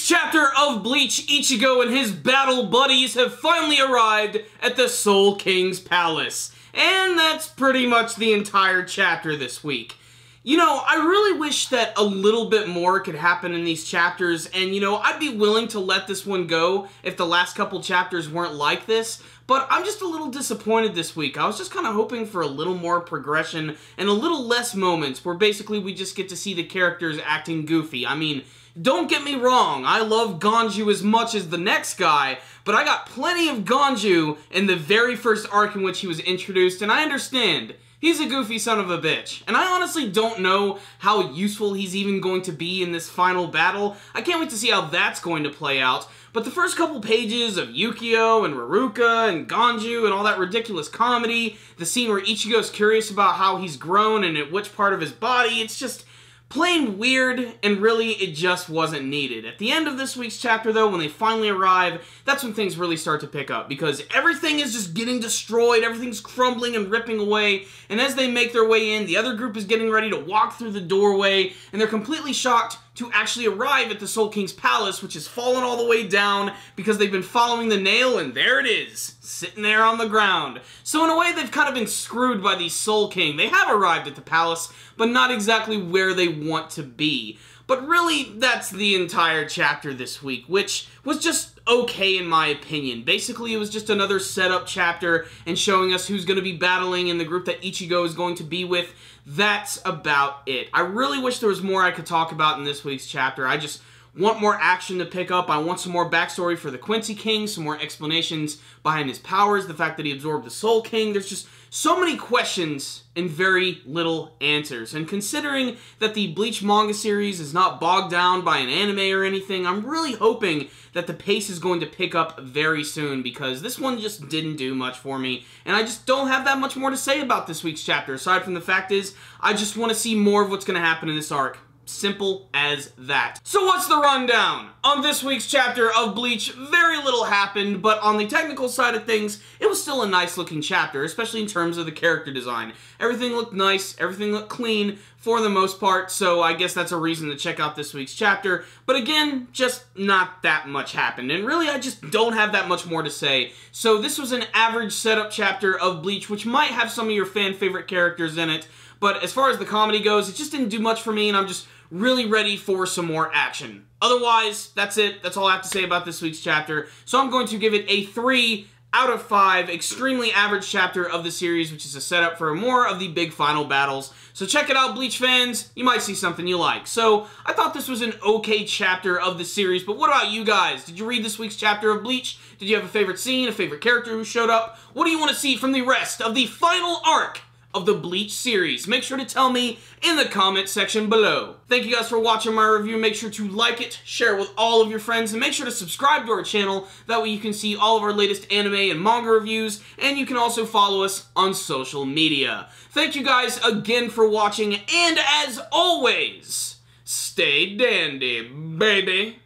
week's chapter of Bleach, Ichigo and his battle buddies have finally arrived at the Soul King's palace. And that's pretty much the entire chapter this week. You know, I really wish that a little bit more could happen in these chapters, and you know, I'd be willing to let this one go if the last couple chapters weren't like this, but I'm just a little disappointed this week. I was just kind of hoping for a little more progression and a little less moments where basically we just get to see the characters acting goofy. I mean, don't get me wrong, I love Ganju as much as the next guy, but I got plenty of Ganju in the very first arc in which he was introduced, and I understand. He's a goofy son of a bitch, and I honestly don't know how useful he's even going to be in this final battle. I can't wait to see how that's going to play out, but the first couple pages of Yukio and Ruruka and Ganju and all that ridiculous comedy, the scene where Ichigo's curious about how he's grown and at which part of his body, it's just plain weird, and really, it just wasn't needed. At the end of this week's chapter, though, when they finally arrive, that's when things really start to pick up, because everything is just getting destroyed, everything's crumbling and ripping away, and as they make their way in, the other group is getting ready to walk through the doorway, and they're completely shocked to actually arrive at the Soul King's palace, which has fallen all the way down because they've been following the nail, and there it is, sitting there on the ground. So in a way, they've kind of been screwed by the Soul King. They have arrived at the palace, but not exactly where they want to be. But really, that's the entire chapter this week, which was just okay in my opinion. Basically, it was just another setup chapter and showing us who's going to be battling in the group that Ichigo is going to be with. That's about it. I really wish there was more I could talk about in this week's chapter. I just want more action to pick up. I want some more backstory for the Quincy King, some more explanations behind his powers, the fact that he absorbed the Soul King. There's just so many questions and very little answers. And considering that the Bleach manga series is not bogged down by an anime or anything, I'm really hoping that the pace is going to pick up very soon, because this one just didn't do much for me, and I just don't have that much more to say about this week's chapter, aside from the fact is, I just want to see more of what's going to happen in this arc. Simple as that. So what's the rundown? On this week's chapter of Bleach, very little happened, but on the technical side of things, it was still a nice looking chapter, especially in terms of the character design. Everything looked nice, everything looked clean for the most part, so I guess that's a reason to check out this week's chapter. But again, just not that much happened, and really I just don't have that much more to say. So this was an average setup chapter of Bleach, which might have some of your fan favorite characters in it, but as far as the comedy goes, it just didn't do much for me, and I'm just really ready for some more action. Otherwise, that's it. That's all I have to say about this week's chapter. So I'm going to give it a 3 out of 5, extremely average chapter of the series, which is a setup for more of the big final battles. So check it out, Bleach fans. You might see something you like. So I thought this was an okay chapter of the series, but what about you guys? Did you read this week's chapter of Bleach? Did you have a favorite scene, a favorite character who showed up? What do you want to see from the rest of the final arc of the Bleach series? Make sure to tell me in the comment section below. Thank you guys for watching my review. Make sure to like it, share it with all of your friends, and make sure to subscribe to our channel. That way you can see all of our latest anime and manga reviews, and you can also follow us on social media. Thank you guys again for watching, and as always, stay dandy, baby.